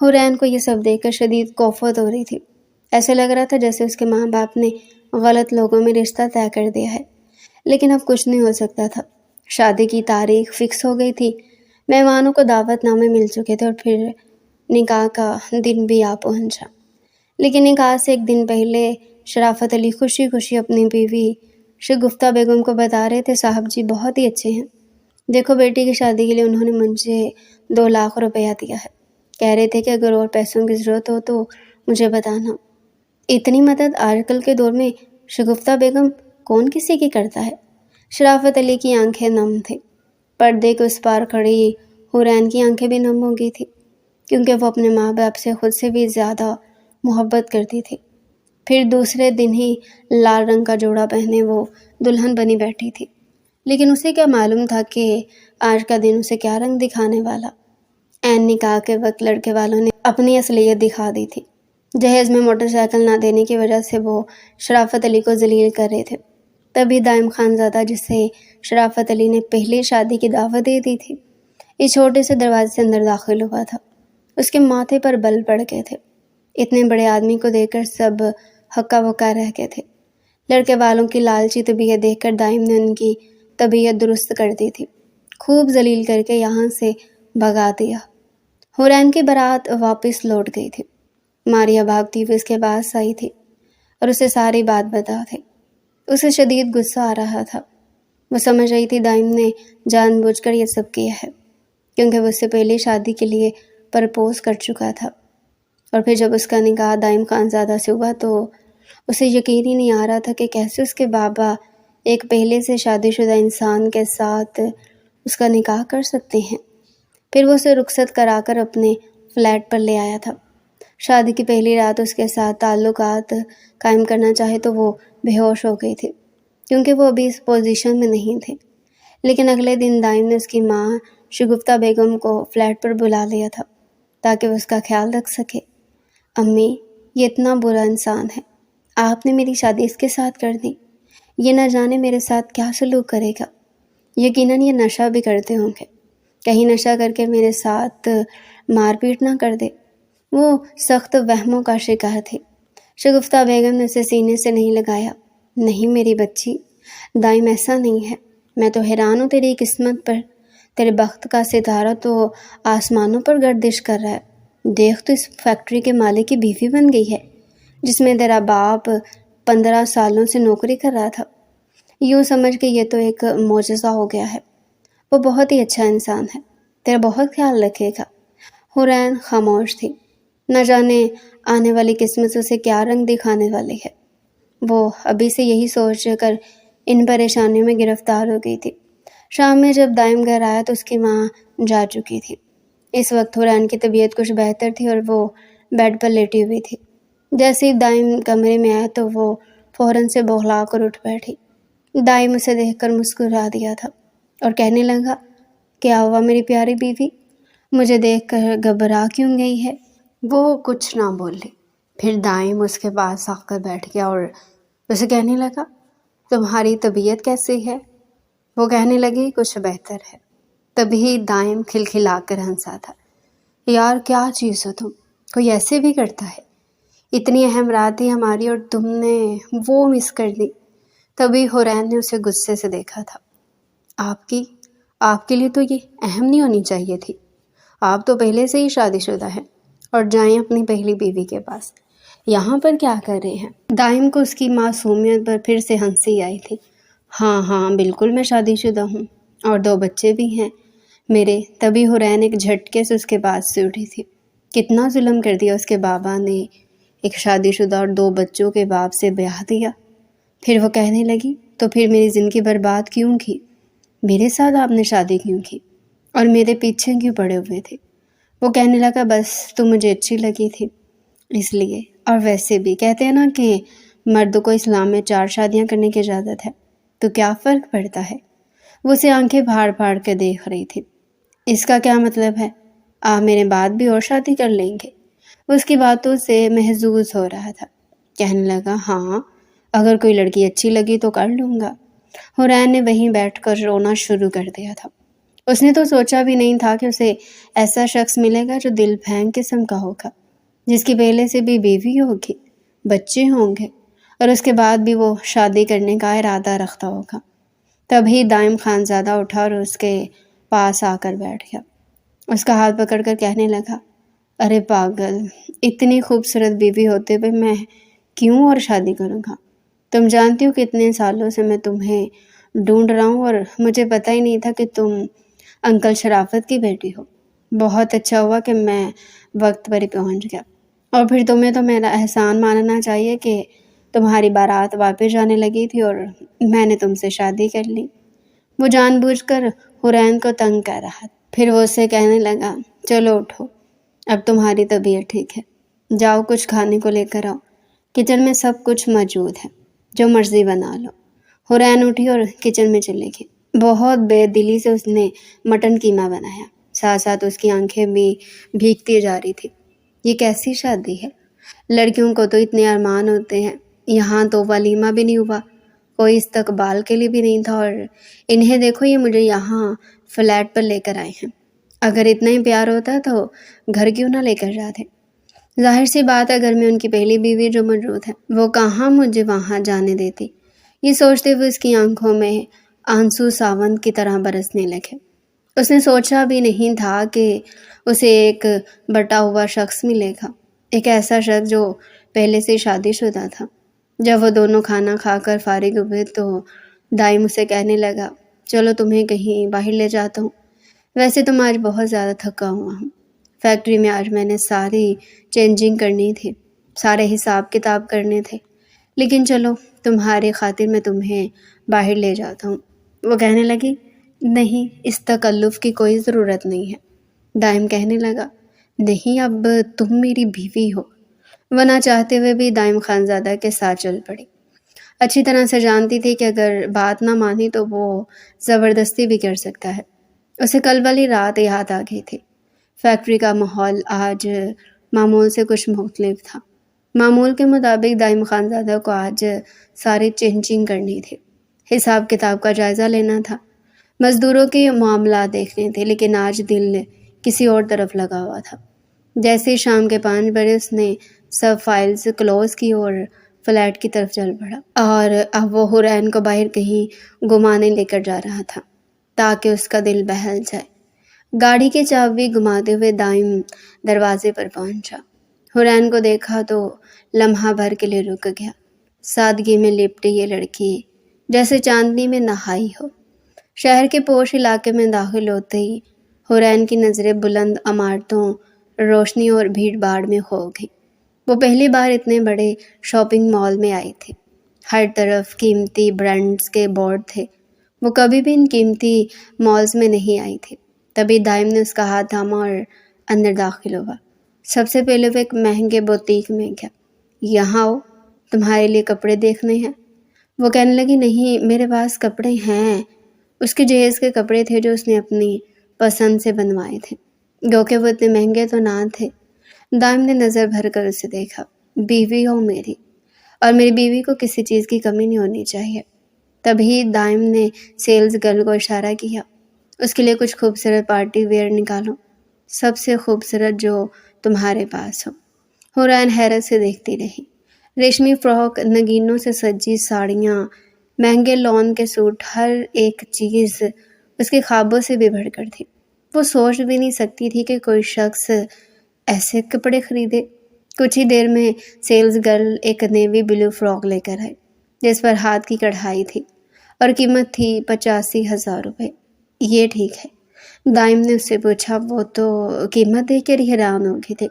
حورین کو یہ سب دیکھ کر شدید کوفت ہو رہی تھی۔ ایسے لگ رہا تھا جیسے اس کے ماں باپ نے غلط لوگوں میں رشتہ طے کر دیا ہے، لیکن اب کچھ نہیں ہو سکتا تھا۔ شادی کی تاریخ فکس ہو گئی تھی، مہمانوں کو دعوت نامے مل چکے تھے اور پھر نکاح کا دن بھی آ پہنچا۔ لیکن نکاح سے ایک دن پہلے شرافت علی خوشی خوشی اپنی بیوی شگفتہ بیگم کو بتا رہے تھے، صاحب جی بہت ہی اچھے ہیں، دیکھو بیٹی کی شادی کے لیے انہوں نے مجھے 2 لاکھ روپیہ دیا ہے، کہہ رہے تھے کہ اگر اور پیسوں کی ضرورت ہو تو مجھے بتانا۔ اتنی مدد آج کل کے دور میں شگفتہ بیگم کون کسی کی کرتا ہے؟ شرافت علی کی آنکھیں نم تھیں، پردے کے اس پار کھڑی حورین کی آنکھیں بھی نم ہو گئی تھی، کیونکہ وہ اپنے ماں باپ سے خود سے بھی زیادہ محبت کرتی تھی۔ پھر دوسرے دن ہی لال رنگ کا جوڑا پہنے وہ دلہن بنی بیٹھی تھی، لیکن اسے کیا معلوم تھا کہ آج کا دن اسے کیا رنگ دکھانے والا۔ عین نکاح کے وقت لڑکے والوں نے اپنی اصلیت دکھا دی تھی۔ جہیز میں موٹر سائیکل نہ دینے کی وجہ سے وہ شرافت علی کو ذلیل کر رہے تھے۔ تبھی دائم خانزادہ، جسے شرافت علی نے پہلی شادی کی دعوت دے دی تھی، اس چھوٹے سے دروازے سے اندر داخل ہوا تھا۔ اس کے ماتھے پر بل پڑ گئے تھے۔ اتنے بڑے آدمی کو دیکھ کر سب ہکا بکا رہ گئے تھے۔ لڑکے والوں کی لالچی طبیعت دیکھ کر دائم نے ان کی طبیعت درست کر دی تھی، خوب ذلیل کر کے یہاں سے بھگا دیا۔ حورین کی بارات واپس لوٹ گئی تھی۔ ماریا بھاگتی ہوئی اس کے پاس آئی تھی اور اسے ساری بات بتا تھی۔ اسے شدید غصہ آ رہا تھا۔ وہ سمجھ رہی تھی دائم نے جان بوجھ کر یہ سب کیا ہے، کیونکہ وہ اس سے پہلے شادی کے لیے پرپوز کر چکا تھا، اور پھر جب اس کا نکاح دائم خانزادہ سے ہوا تو اسے یقین ہی نہیں آ رہا تھا کہ کیسے اس کے بابا ایک پہلے سے شادی شدہ انسان کے ساتھ اس کا نکاح کر سکتے ہیں۔ پھر وہ اسے رخصت کرا کر اپنے فلیٹ پر لے آیا تھا۔ شادی کی پہلی رات اس کے ساتھ تعلقات قائم کرنا چاہے تو وہ بے ہوش ہو گئی تھی، کیونکہ وہ ابھی اس پوزیشن میں نہیں تھے۔ لیکن اگلے دن دائم نے اس کی ماں شگفتہ بیگم کو فلیٹ پر بلا لیا تھا تاکہ وہ اس کا خیال رکھ سکے۔ امی، یہ اتنا برا انسان ہے، آپ نے میری شادی اس کے ساتھ کر دی، یہ نہ جانے میرے ساتھ کیا سلوک کرے گا، یقیناً یہ نشہ بھی کرتے ہوں گے، کہیں نشہ کر کے میرے ساتھ مار پیٹ نہ کر دے۔ وہ سخت وہموں کا شکار تھی۔ شگفتہ بیگم نے اسے سینے سے نہیں لگایا۔ نہیں میری بچی، دائم ایسا نہیں ہے، میں تو حیران ہوں تیری قسمت پر، تیرے بخت کا ستارہ تو آسمانوں پر گردش کر رہا ہے۔ دیکھ تو اس فیکٹری کے مالک کی بیوی بن گئی ہے، جس میں تیرا باپ 15 سالوں سے نوکری کر رہا تھا۔ یوں سمجھ کہ یہ تو ایک معجزہ ہو گیا ہے۔ وہ بہت ہی اچھا انسان ہے، تیرا بہت خیال رکھے گا۔ حورین خاموش تھی، نہ جانے آنے والی قسمت اسے کیا رنگ دکھانے والی ہے۔ وہ ابھی سے یہی سوچ کر ان پریشانیوں میں گرفتار ہو گئی تھی۔ شام میں جب دائم گھر آیا تو اس کی ماں جا چکی تھی۔ اس وقت حورین کی طبیعت کچھ بہتر تھی اور وہ بیڈ پر لیٹی ہوئی تھی۔ جیسے ہی دائم کمرے میں آیا تو وہ فوراً سے بوکھلا کر اٹھ بیٹھی۔ دائم اسے دیکھ کر مسکرا دیا تھا اور کہنے لگا، کیا ہوا میری پیاری بیوی، مجھے دیکھ کر گھبرا کیوں گئی ہے؟ وہ کچھ نہ بولی۔ پھر دائم اس کے پاس آ کر بیٹھ گیا اور اسے کہنے لگا، تمہاری طبیعت کیسی ہے؟ وہ کہنے لگی، کچھ بہتر ہے۔ تبھی دائم کھلکھلا کر ہنسا تھا۔ یار کیا چیز ہو تم، کوئی ایسے بھی کرتا ہے؟ اتنی اہم رات تھی ہماری اور تم نے وہ مس کر دی۔ تبھی حورین نے اسے غصے سے دیکھا تھا۔ آپ کے لیے تو یہ اہم نہیں ہونی چاہیے تھی، آپ تو پہلے سے ہی شادی شدہ ہیں، اور جائیں اپنی پہلی بیوی کے پاس، یہاں پر کیا کر رہے ہیں؟ دائم کو اس کی معصومیت پر پھر سے ہنسی آئی تھی۔ ہاں بالکل میں شادی شدہ ہوں، اور 2 بچے بھی ہیں میرے۔ تبھی حورین ایک جھٹکے سے اس کے پاس سے اٹھی تھی۔ کتنا ظلم کر دیا اس کے بابا نے، ایک شادی شدہ اور 2 بچوں کے باپ سے بیاہ دیا۔ پھر وہ کہنے لگی، تو پھر میری زندگی برباد کیوں کی؟ میرے ساتھ آپ نے شادی کیوں کی اور میرے پیچھے کیوں پڑے ہوئے تھے؟ وہ کہنے لگا، بس تم مجھے اچھی لگی تھی اس لیے، اور ویسے بھی کہتے ہیں نا کہ مرد کو اسلام میں 4 شادیاں کرنے کی اجازت ہے، تو کیا فرق پڑتا ہے؟ وہ اسے آنکھیں پھاڑ پھاڑ کے دیکھ رہی تھی۔ اس کا کیا مطلب ہے؟ آپ میرے بعد بھی اور شادی کر لیں گے؟ وہ اس کی باتوں سے محظوظ ہو رہا تھا۔ کہنے لگا، ہاں اگر کوئی لڑکی اچھی لگی تو کر لوں گا۔ حورین نے وہیں بیٹھ کر رونا شروع کر دیا تھا۔ اس نے تو سوچا بھی نہیں تھا کہ اسے ایسا شخص ملے گا جو دل پھینگ قسم کا ہوگا، جس کی پہلے سے بھی بیوی ہوگی، بچے ہوں گے، اور اس کے بعد بھی وہ شادی کرنے کا ارادہ رکھتا ہوگا۔ تبھی دائم خانزادہ اٹھا اور اس کے پاس آ کر بیٹھ گیا۔ اس کا ہاتھ پکڑ کر کہنے لگا، ارے پاگل، اتنی خوبصورت بیوی ہوتے ہوئے میں کیوں اور شادی کروں گا؟ تم جانتی ہو کہ اتنے سالوں سے میں تمہیں ڈھونڈ رہا ہوں اور مجھے پتہ ہی نہیں تھا کہ تم انکل شرافت کی بیٹی ہو۔ بہت اچھا ہوا کہ میں وقت پر ہی پہنچ گیا، اور پھر تمہیں تو میرا احسان ماننا چاہیے کہ تمہاری بارات واپس جانے لگی تھی اور میں نے تم سے شادی کر لی۔ وہ جان بوجھ کر حورین کو تنگ کر رہا تھا۔ پھر وہ اسے کہنے لگا، چلو اٹھو، اب تمہاری طبیعت ٹھیک ہے، جاؤ کچھ کھانے کو لے کر آؤ، کچن میں سب کچھ موجود ہے، جو مرضی بنا لو۔ حورین اٹھی اور کچن میں چلے گئی۔ بہت بے دلی سے اس نے مٹن قیمہ بنایا، ساتھ ساتھ اس کی آنکھیں بھی بھیگتی جا رہی تھی۔ یہ کیسی شادی ہے؟ لڑکیوں کو تو اتنے ارمان ہوتے ہیں، یہاں تو ولیمہ بھی نہیں ہوا، کوئی استقبال کے لیے بھی نہیں تھا، اور انہیں دیکھو یہ مجھے یہاں فلیٹ پر لے کر آئے ہیں۔ اگر اتنا ہی پیار ہوتا تو گھر کیوں نہ لے کر جاتے؟ ظاہر سی بات ہے گھر میں ان کی پہلی بیوی جو موجود ہے، وہ کہاں مجھے وہاں جانے دیتی۔ یہ سوچتے ہوئے اس کی آنکھوں میں آنسو ساون کی طرح برسنے لگے۔ اس نے سوچا بھی نہیں تھا کہ اسے ایک بٹا ہوا شخص ملے گا، ایک ایسا شخص جو پہلے سے شادی شدہ تھا۔ جب وہ دونوں کھانا کھا کر فارغ ہوئے تو دائم اسے کہنے لگا، چلو تمہیں کہیں باہر لے جاتا ہوں، ویسے تم آج بہت زیادہ تھکا ہوا ہوں، فیکٹری میں آج میں نے ساری چینجنگ کرنی تھی، سارے حساب کتاب کرنے تھے، لیکن چلو تمہاری خاطر میں تمہیں باہر لے جاتا ہوں۔ وہ کہنے لگی، نہیں، اس تکلف کی کوئی ضرورت نہیں ہے۔ دائم کہنے لگا، نہیں، اب تم میری بیوی ہو۔ وہ نہ چاہتے ہوئے بھی دائم خانزادہ کے ساتھ چل پڑی۔ اچھی طرح سے جانتی تھی کہ اگر بات نہ مانی تو وہ زبردستی بھی کر سکتا ہے۔ اسے کل والی رات یاد آ گئی تھی۔ فیکٹری کا ماحول آج معمول سے کچھ مختلف تھا۔ معمول کے مطابق دائم خانزادہ کو آج ساری چینجنگ کرنی تھی، حساب کتاب کا جائزہ لینا تھا، مزدوروں کے معاملات دیکھنے تھے، لیکن آج دل کسی اور طرف لگا ہوا تھا۔ جیسے ہی شام کے 5 بجے اس نے سب فائلز کلوز کی اور فلیٹ کی طرف چل پڑا، اور اب وہ حورین کو باہر کہیں گھمانے لے کر جا رہا تھا تاکہ اس کا دل بہل جائے۔ گاڑی کی چابی گھماتے ہوئے دائم دروازے پر پہنچا۔ حورین کو دیکھا تو لمحہ بھر کے لیے رک گیا۔ سادگی میں لپٹی یہ لڑکی جیسے چاندنی میں نہائی ہو۔ شہر کے پوش علاقے میں داخل ہوتے ہی حورین کی نظریں بلند عمارتوں، روشنی اور بھیڑ بھاڑ میں کھو گئی۔ وہ پہلی بار اتنے بڑے شاپنگ مال میں آئی تھی۔ ہر طرف قیمتی برانڈز کے بورڈ تھے۔ وہ کبھی بھی ان قیمتی مالز میں نہیں آئی تھی۔ تبھی دائم نے اس کا ہاتھ تھاما اور اندر داخل ہوا۔ سب سے پہلے وہ ایک مہنگے بوتیک میں گیا۔ یہاں آؤ، تمہارے لیے کپڑے دیکھنے ہیں۔ وہ کہنے لگی، نہیں، میرے پاس کپڑے ہیں۔ اس کے جہیز کے کپڑے تھے جو اس نے اپنی پسند سے بنوائے تھے، گو کہ وہ اتنے مہنگے تو نہ تھے۔ دائم نے نظر بھر کر اسے دیکھا۔ بیوی ہو میری، اور میری بیوی کو کسی چیز کی کمی نہیں ہونی چاہیے۔ تبھی دائم نے سیلز گرل کو اشارہ کیا، اس کے لیے کچھ خوبصورت پارٹی ویئر نکالو، سب سے خوبصورت جو تمہارے پاس ہو۔ حورین حیرت سے دیکھتی رہی۔ ریشمی فراک، نگینوں سے سجی ساڑیاں، مہنگے لون کے سوٹ، ہر ایک چیز اس کے خوابوں سے بھی بڑھ کر تھی۔ وہ سوچ بھی نہیں سکتی تھی کہ کوئی شخص ایسے کپڑے خریدے۔ کچھ ہی دیر میں سیلز گرل ایک نیوی بلو فراک لے کر آئی جس پر ہاتھ کی کڑھائی تھی اور قیمت تھی 85,000 روپے۔ یہ ٹھیک ہے؟ دائم نے اس سے پوچھا۔ وہ تو قیمت دیکھ کر حیران ہو گئی تھی۔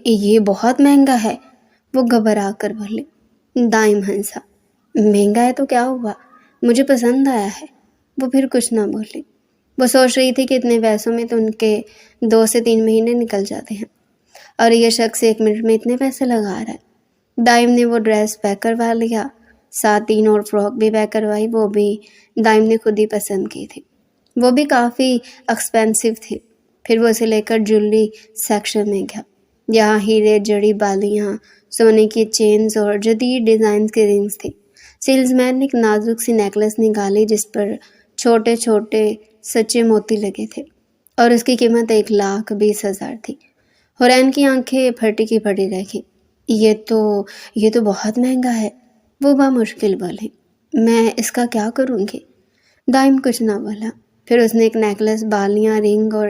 یہ بہت مہنگا ہے، وہ گھبرا کر بولی۔ دائم ہنسا۔ مہنگا ہے تو کیا ہوا، مجھے پسند آیا ہے۔ وہ پھر کچھ نہ بولی۔ وہ سوچ رہی تھی کہ اتنے پیسوں میں تو ان کے 2 سے 3 مہینے نکل جاتے ہیں، اور یہ شخص 1 منٹ میں اتنے پیسے لگا رہا ہے۔ دائم نے وہ ڈریس پیک کروا لیا، ساتھ 3 اور فراک بھی پیک کروائی، وہ بھی دائم نے خود ہی پسند کی تھی، وہ بھی کافی ایکسپینسو تھی۔ پھر وہ اسے لے کر جویلری سیکشن میں گیا۔ یہاں ہیرے جڑی بالیاں، سونے کی چینز اور جدید ڈیزائنز کی رنگز تھی۔ سیلز مین نے ایک نازک سی نیکلس نکالی جس پر چھوٹے چھوٹے سچے موتی لگے تھے اور اس کی قیمت 1,20,000 تھی۔ حورین کی آنکھیں پھٹی کی پھٹی رہ گئی۔ یہ تو بہت مہنگا ہے، وہ بامشکل بولی۔ میں اس کا کیا کروں گی؟ دائم کچھ نہ بولا۔ پھر اس نے ایک نیکلس، بالیاں، رنگ اور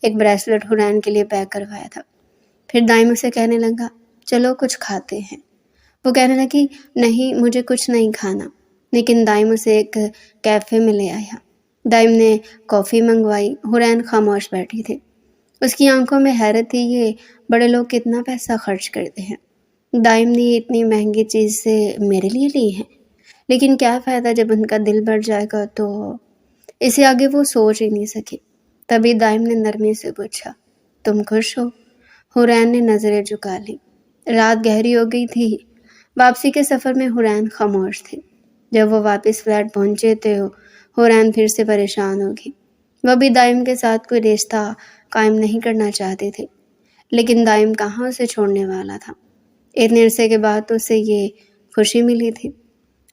ایک بریسلٹ حورین کے لیے پیک کروایا تھا۔ پھر دائم اسے کہنے لگا، چلو کچھ کھاتے ہیں۔ وہ کہنے لگی، نہیں مجھے کچھ نہیں کھانا، لیکن دائم اسے ایک کیفے میں لے آیا۔ دائم نے کافی منگوائی۔ حورین خاموش بیٹھی تھی۔ اس کی آنکھوں میں حیرت تھی، یہ بڑے لوگ کتنا پیسہ خرچ کرتے ہیں۔ دائم نے یہ اتنی مہنگی چیز سے میرے لیے لی ہے، لیکن کیا فائدہ جب ان کا دل بڑھ جائے گا تو… اسے آگے وہ سوچ ہی نہیں سکی۔ تبھی دائم نے نرمی سے پوچھا، تم خوش ہو؟ حورین نے نظریں جھکا لی۔ رات گہری ہو گئی تھی۔ واپسی کے سفر میں حورین خاموش تھی۔ جب وہ واپس فلیٹ پہنچے تو حورین پھر سے پریشان ہو گئی۔ وہ بھی دائم کے ساتھ کوئی رشتہ قائم نہیں کرنا چاہتی تھی، لیکن دائم کہاں اسے چھوڑنے والا تھا۔ اتنے عرصے کے بعد تو اسے یہ خوشی ملی تھی،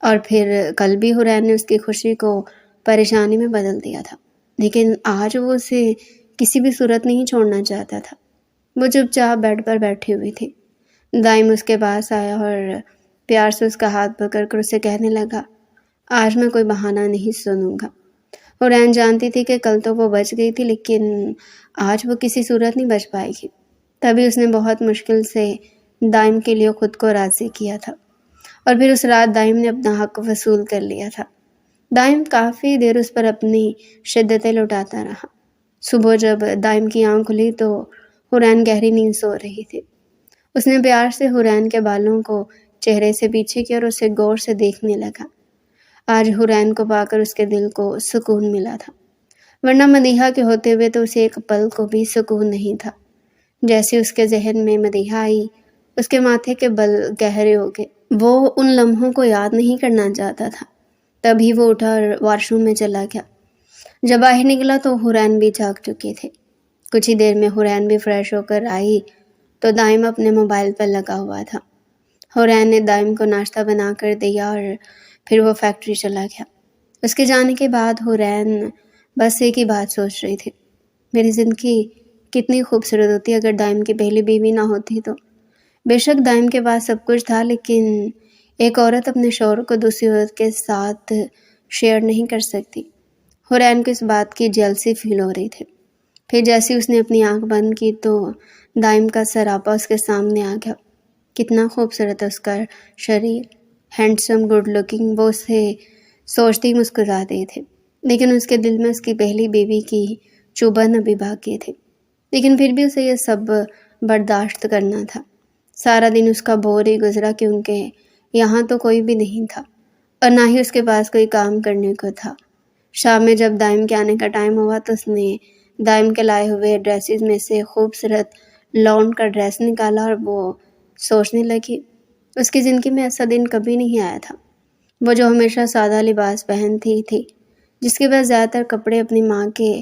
اور پھر کل بھی حورین نے اس کی خوشی کو پریشانی میں بدل دیا تھا، لیکن آج وہ اسے کسی بھی صورت نہیں چھوڑنا چاہتا تھا۔ وہ چپ چاپ بیڈ پر بیٹھی ہوئی تھی۔ دائم اس کے پاس آیا اور پیار سے اس کا ہاتھ پکڑ کر اسے کہنے لگا، آج میں کوئی بہانہ نہیں سنوں گا۔ حورین جانتی تھی کہ کل تو وہ بچ گئی تھی، لیکن آج وہ کسی صورت نہیں بچ پائے گی۔ تبھی اس نے بہت مشکل سے دائم کے لیے خود کو راضی کیا تھا، اور پھر اس رات دائم نے اپنا حق وصول کر لیا تھا۔ دائم کافی دیر اس پر اپنی شدتیں لٹاتا رہا۔ صبح جب دائم کی آنکھ کھلی تو حورین گہری نیند سو رہی تھی۔ اس نے پیار سے حورین کے بالوں کو چہرے سے پیچھے کیا اور اسے غور سے دیکھنے لگا۔ آج حورین کو پا کر اس کے دل کو سکون ملا تھا، ورنہ مدیحہ کے ہوتے ہوئے تو اسے ایک پل کو بھی سکون نہیں تھا۔ جیسے اس کے ذہن میں مدیحہ آئی، اس کے ماتھے کے بل گہرے ہو گئے۔ وہ ان لمحوں کو یاد نہیں کرنا چاہتا تھا۔ تبھی وہ اٹھا اور واش روم میں چلا گیا۔ جب باہر نکلا تو حورین بھی جاگ چکی تھے۔ کچھ ہی دیر میں حورین بھی فریش ہو کر آئی تو دائم اپنے موبائل پر لگا ہوا تھا۔ حورین نے دائم کو ناشتہ بنا کر دیا اور پھر وہ فیکٹری چلا گیا۔ اس کے جانے کے بعد حورین بس ایک ہی بات سوچ رہی تھی، میری زندگی کتنی خوبصورت ہوتی اگر دائم کی پہلی بیوی نہ ہوتی تو۔ بے شک دائم کے پاس سب کچھ تھا، لیکن ایک عورت اپنے شوہر کو دوسری عورت کے ساتھ شیئر نہیں کر سکتی۔ حورین کو اس بات کی جیلسی فیل ہو رہی تھی۔ پھر جیسے اس نے اپنی آنکھ بند کی تو دائم کا سراپا اس کے سامنے آ گیا۔ کتنا خوبصورت ہے اس کا شریر، ہینڈسم، گڈ لکنگ۔ وہ اسے سوچتے ہی مسکراتے تھے، لیکن اس کے دل میں اس کی پہلی بیوی کی چبھن ابھی باقی تھی۔ لیکن پھر بھی اسے یہ سب برداشت کرنا تھا۔ سارا دن اس کا بور ہی گزرا، کیونکہ یہاں تو کوئی بھی نہیں تھا اور نہ ہی اس کے پاس کوئی کام کرنے کو تھا۔ شام میں جب دائم کے آنے کا ٹائم ہوا تو اس نے دائم کے لائے ہوئے ڈریسز میں سے خوبصورت لون کا ڈریس نکالا اور وہ سوچنے لگی، اس کی زندگی میں ایسا دن کبھی نہیں آیا تھا۔ وہ جو ہمیشہ سادہ لباس پہنتی تھی، جس کے پاس زیادہ تر کپڑے اپنی ماں کے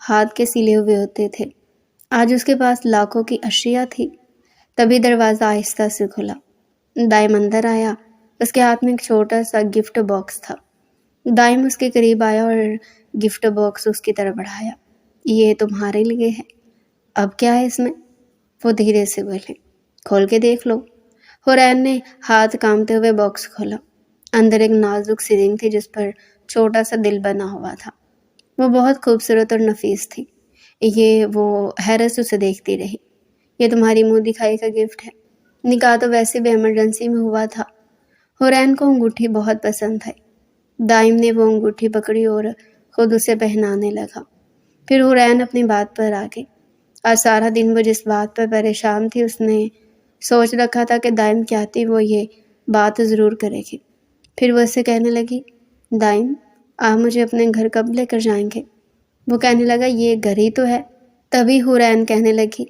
ہاتھ کے سلے ہوئے ہوتے تھے، آج اس کے پاس لاکھوں کی اشیاء تھی۔ تبھی دروازہ آہستہ سے کھلا۔ دائم اندر آیا۔ اس کے ہاتھ میں ایک چھوٹا سا گفٹ باکس تھا۔ دائم اس کے قریب آیا اور گفٹ باکس اس کی طرف بڑھایا۔ یہ تمہارے لیے ہے۔ اب کیا ہے اس میں؟ وہ دھیرے سے بولے۔ کھول کے دیکھ لو۔ حورین نے ہاتھ کامتے ہوئے باکس کھولا۔ اندر ایک نازک سی رنگ تھی جس پر چھوٹا سا دل بنا ہوا تھا۔ وہ بہت خوبصورت اور نفیس تھی۔ وہ حیرت سے اسے دیکھتی رہی۔ یہ تمہاری منہ دکھائی کا گفٹ ہے۔ نکاح تو ویسے بھی ایمرجنسی میں ہوا تھا۔ حورین کو انگوٹھی بہت پسند آئی۔ دائم نے وہ انگوٹھی پکڑی اور خود اسے پہنانے لگا۔ پھر حورین اپنی بات پر آ گئی۔ آج سارا دن وہ جس بات پر پریشان تھی، اس نے سوچ رکھا تھا کہ دائم کی آتی وہ یہ بات ضرور کرے گی۔ پھر وہ اسے کہنے لگی، دائم آپ مجھے اپنے گھر کب لے کر جائیں گے؟ وہ کہنے لگا، یہ گھر ہی تو ہے۔ تبھی حورین کہنے لگی،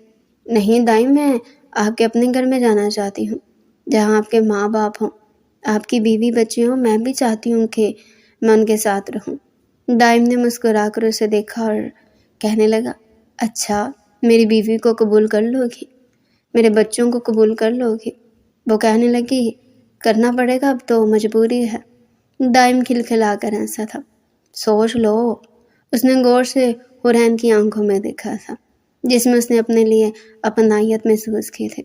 نہیں دائم، میں آپ کے اپنے گھر میں جانا چاہتی ہوں، جہاں آپ کے ماں باپ ہوں، آپ کی بیوی بچے ہوں۔ میں بھی چاہتی ہوں کہ میں ان کے ساتھ رہوں۔ دائم نے مسکرا کر اسے دیکھا اور کہنے لگا، اچھا میری بیوی کو قبول کر لو گی؟ میرے بچوں کو قبول کر لو گی؟ وہ کہنے لگی، کرنا پڑے گا، اب تو مجبوری ہے۔ دائم کھلکھلا کر ہنسا تھا۔ سوچ لو، اس نے غور سے حورین کی آنکھوں میں دیکھا تھا، جس میں اس نے اپنے لیے اپنائیت محسوس کی تھی۔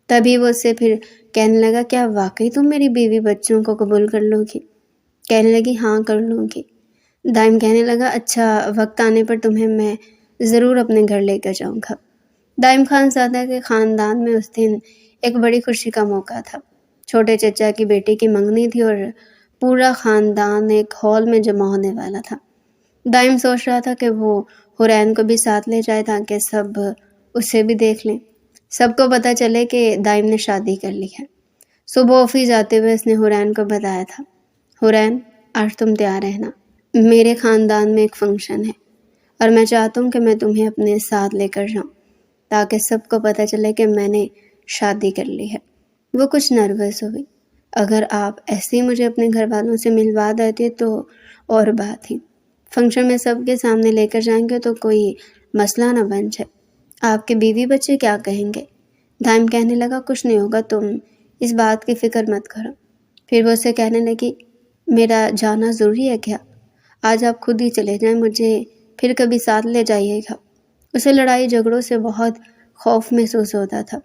تبھی وہ اس سے پھر کہنے لگا، کیا واقعی تم میری بیوی بچوں کو قبول کر لو گی؟ کہنے لگی، ہاں کر لوں گی۔ دائم کہنے لگا، اچھا، وقت آنے پر تمہیں میں ضرور اپنے گھر لے کر جاؤں گا۔ دائم خان زادہ کے خاندان میں اس دن ایک بڑی خوشی کا موقع تھا۔ چھوٹے چچا کی بیٹی کی منگنی تھی اور پورا خاندان ایک ہال میں جمع ہونے والا تھا۔ دائم سوچ رہا تھا کہ وہ حورین کو بھی ساتھ لے جائے تاکہ سب اسے بھی دیکھ لیں، سب کو پتہ چلے کہ دائم نے شادی کر لی ہے۔ صبح آفس جاتے ہوئے اس نے حورین کو بتایا تھا، حورین، آج تم تیار رہنا، میرے خاندان میں ایک فنکشن ہے اور میں چاہتا ہوں کہ میں تمہیں اپنے ساتھ لے کر جاؤں تاکہ سب کو پتہ چلے کہ میں نے شادی کر لی ہے۔ وہ کچھ نروس ہوئی۔ اگر آپ ایسے ہی مجھے اپنے گھر والوں سے ملوا دیتے تو اور بات ہی، فنکشن میں سب کے سامنے لے کر جائیں گے تو کوئی مسئلہ نہ بن جائے، آپ کے بیوی بچے کیا کہیں گے؟ دائم کہنے لگا، کچھ نہیں ہوگا، تم اس بات کی فکر مت کرو۔ پھر وہ اسے کہنے لگی، میرا جانا ضروری ہے کیا؟ آج آپ خود ہی چلے جائیں، مجھے پھر کبھی ساتھ لے جائیے گا۔ اسے لڑائی جھگڑوں سے بہت خوف محسوس ہوتا تھا۔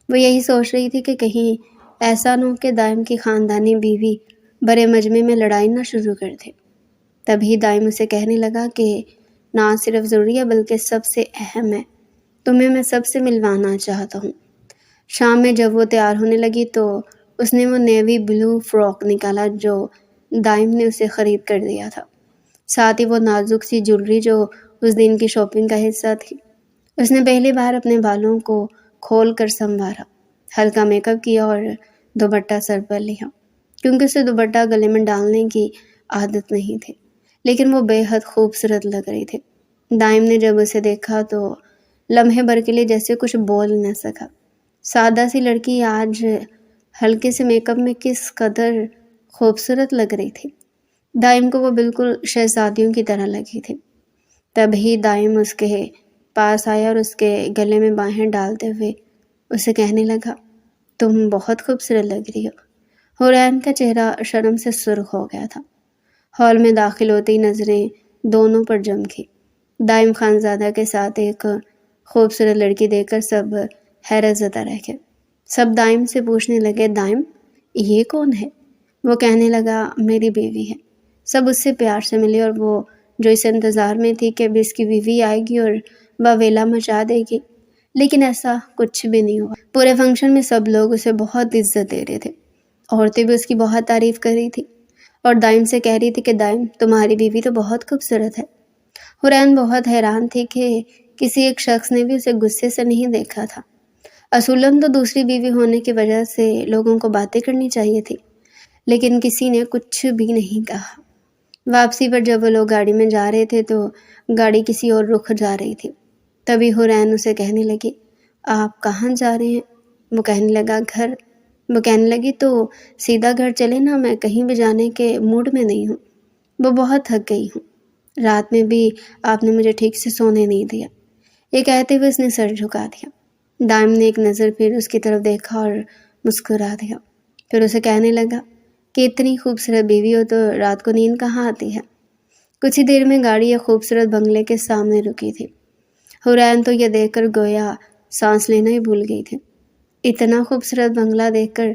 وہ یہی سوچ رہی تھی کہ کہیں ایسا نہ ہو کہ دائم کی خاندانی بیوی بڑے مجمع میں لڑائی نہ شروع کر دے۔ تبھی دائم اسے کہنے لگا کہ نہ صرف ضروری ہے بلکہ سب سے اہم ہے، تمہیں میں سب سے ملوانا چاہتا ہوں۔ شام میں جب وہ تیار ہونے لگی تو اس نے وہ نیوی بلو فراک نکالا جو دائم نے اسے خرید کر دیا تھا، ساتھ ہی وہ نازک سی جولری جو اس دن کی شاپنگ کا حصہ تھی۔ اس نے پہلی بار اپنے بالوں کو کھول کر سنوارا، ہلکا میک اپ کیا اور دوپٹہ سر پر لیا، کیونکہ اسے دوپٹہ گلے میں ڈالنے کی عادت نہیں تھی، لیکن وہ بے حد خوبصورت لگ رہی تھی۔ دائم نے جب اسے دیکھا تو لمحے بھر کے لیے جیسے کچھ بول نہ سکا۔ سادہ سی لڑکی آج ہلکے سے میک اپ میں کس قدر خوبصورت لگ رہی تھی۔ دائم کو وہ بالکل شہزادیوں کی طرح لگی تھی۔ تبھی دائم اس کے پاس آیا اور اس کے گلے میں باہیں ڈالتے ہوئے اسے کہنے لگا، تم بہت خوبصورت لگ رہی ہو۔ حورین کا چہرہ شرم سے سرخ ہو گیا تھا۔ ہال میں داخل ہوتے ہی نظریں دونوں پر جم گئی۔ دائم خانزادہ کے ساتھ ایک خوبصورت لڑکی دیکھ کر سب حیرت زدہ رہ گئے۔ سب دائم سے پوچھنے لگے، دائم، یہ کون ہے؟ وہ کہنے لگا، میری بیوی ہے۔ سب اس سے پیار سے ملی اور وہ جو اس انتظار میں تھی کہ اب اس کی بیوی آئے گی اور واویلا مچا دے گی، لیکن ایسا کچھ بھی نہیں ہوا۔ پورے فنکشن میں سب لوگ اسے بہت عزت دے رہے تھے، عورتیں بھی اس کی بہت تعریف کر رہی تھی اور دائم سے کہہ رہی تھی کہ دائم، تمہاری بیوی تو بہت خوبصورت ہے۔ حورین بہت حیران تھی کہ کسی ایک شخص نے بھی اسے غصے سے نہیں دیکھا تھا۔ اصولاً تو دوسری بیوی ہونے کی وجہ سے لوگوں کو باتیں کرنی چاہیے تھی، لیکن کسی نے کچھ بھی نہیں کہا۔ واپسی پر جب وہ لوگ گاڑی میں جا رہے تھے تو گاڑی کسی اور رخ جا رہی تھی۔ تبھی حورین اسے کہنے لگی، آپ کہاں جا رہے ہیں؟ وہ کہنے لگا، گھر۔ وہ کہنے لگی، تو سیدھا گھر چلے نا، میں کہیں بھی جانے کے موڈ میں نہیں ہوں، وہ بہت تھک گئی ہوں، رات میں بھی آپ نے مجھے ٹھیک سے سونے نہیں دیا۔ یہ کہتے ہوئے اس نے سر جھکا دیا۔ دائم نے ایک نظر پھر اس کی طرف دیکھا اور مسکرا دیا، پھر اسے کہنے لگا کہ اتنی خوبصورت بیوی ہو تو رات کو نیند کہاں آتی ہے۔ کچھ ہی دیر میں گاڑی ایک خوبصورت بنگلے کے سامنے رکی تھی۔ حورین تو یہ دیکھ کر گویا سانس لینا ہی بھول گئی تھی۔ اتنا خوبصورت بنگلہ دیکھ کر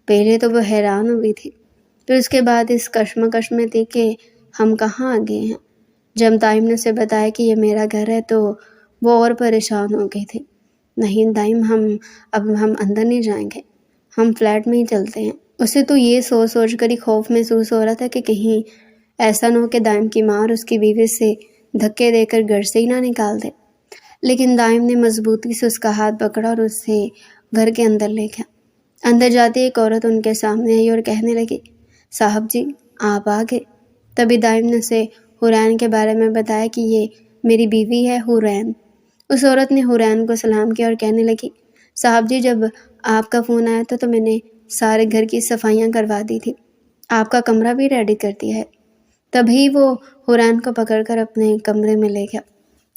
پہلے تو وہ حیران ہو گئی تھی، پھر اس کے بعد اس کشمکش میں تھی کہ ہم کہاں آ گئے ہیں۔ جب دائم نے اسے بتایا کہ یہ میرا گھر ہے تو وہ اور پریشان ہو گئی تھی۔ نہیں دائم، اب ہم اندر نہیں جائیں گے، ہم فلیٹ میں ہی چلتے ہیں۔ اسے تو یہ سوچ سوچ کر ہی خوف محسوس ہو رہا تھا کہ کہیں ایسا نہ ہو کہ دائم کی ماں اور اس کی بیوی سے دھکے دے کر گھر سے ہی نہ نکال دے۔ لیکن دائم نے مضبوطی سے اس کا ہاتھ پکڑا اور اسے گھر کے اندر لے گیا۔ اندر جاتے ایک عورت ان کے سامنے آئی اور کہنے لگی، صاحب جی، آپ آ گئے۔ تبھی دائم نے اسے حورین کے بارے میں بتایا کہ یہ میری بیوی ہے حورین۔ اس عورت نے حورین کو سلام کیا اور کہنے لگی، صاحب جی، جب آپ کا فون آیا تو میں نے سارے گھر کی صفائیاں کروا دی تھی، آپ کا کمرہ بھی ریڈی کر دیا ہے۔ تبھی وہ حورین کو پکڑ کر اپنے کمرے میں لے گیا۔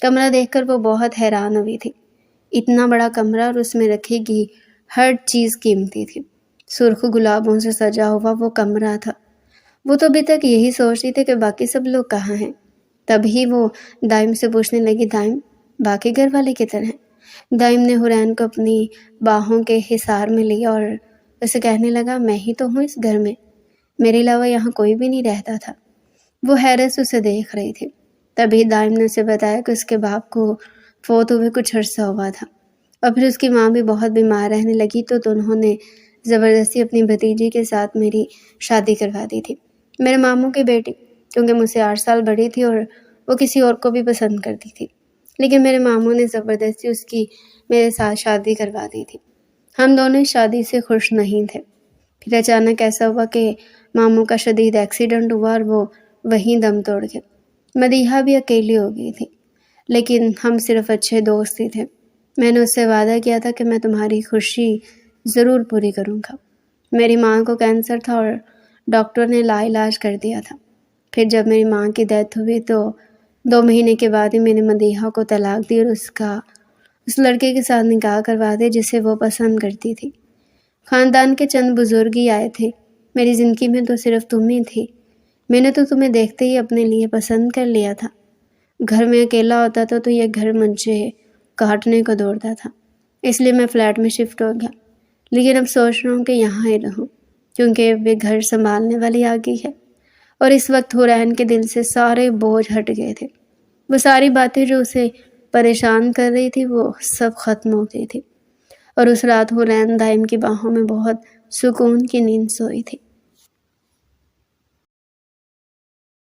کمرہ دیکھ کر وہ بہت حیران ہوئی تھی۔ اتنا بڑا کمرہ اور اس میں رکھی گئی ہر چیز قیمتی تھی۔ سرخ گلابوں سے سجا ہوا وہ کمرہ تھا۔ وہ تو ابھی تک یہی سوچ رہی تھی کہ باقی سب لوگ کہاں ہیں۔ تبھی وہ دائم سے پوچھنے لگی، دائم باقی گھر والے کدھر ہیں؟ دائم نے حورین کو اپنی باہوں کے حصار میں لیا اور اسے کہنے لگا، میں ہی تو ہوں اس گھر میں، میرے علاوہ یہاں کوئی بھی نہیں رہتا تھا۔ وہ حیرت سے اسے دیکھ رہی تھی۔ تبھی دائم نے اسے بتایا کہ اس کے باپ کو فوت ہوئے کچھ عرصہ ہوا تھا اور پھر اس کی ماں بھی بہت بیمار رہنے لگی تو انہوں نے زبردستی اپنی بھتیجی کے ساتھ میری شادی کروا دی تھی، میرے ماموں کی بیٹی، کیونکہ مجھ سے 8 سال بڑی تھی اور وہ کسی اور کو بھی پسند کرتی تھی، لیکن میرے ماموں نے زبردستی اس کی میرے ساتھ شادی کروا دی تھی۔ ہم دونوں اس شادی سے خوش نہیں تھے۔ پھر اچانک ایسا ہوا کہ ماموں کا شدید ایکسیڈنٹ ہوا اور وہ وہیں دم توڑ گئے۔ مدیحہ بھی اکیلی ہو گئی تھی، لیکن ہم صرف اچھے دوست ہی تھے۔ میں نے اس سے وعدہ کیا تھا کہ میں تمہاری خوشی ضرور پوری کروں گا۔ میری ماں کو کینسر تھا اور ڈاکٹر نے لا علاج کر دیا تھا۔ پھر جب میری ماں کی ڈیتھ ہوئی تو 2 مہینے کے بعد ہی میں نے مدیحہ کو طلاق دی اور اس لڑکے کے ساتھ نکاح کروا دے جسے وہ پسند کرتی تھی۔ خاندان کے چند بزرگ ہی آئے تھے، میری زندگی میں تو صرف تم ہی تھی۔ میں نے تو تمہیں دیکھتے ہی اپنے لیے پسند کر لیا تھا۔ گھر میں اکیلا ہوتا تھا تو یہ گھر مجھے کاٹنے کو دوڑتا تھا، اس لیے میں فلیٹ میں شفٹ ہو گیا، لیکن اب سوچ رہا ہوں کہ یہاں ہی رہوں، کیونکہ وہ گھر سنبھالنے والی آ گئی ہے۔ اور اس وقت حورین کے دل سے سارے بوجھ ہٹ گئے تھے۔ وہ ساری باتیں جو اسے پریشان کر رہی تھی وہ سب ختم ہو گئی تھی، اور اس رات حورین دائم کی باہوں میں بہت سکون کی نیند سوئی تھی۔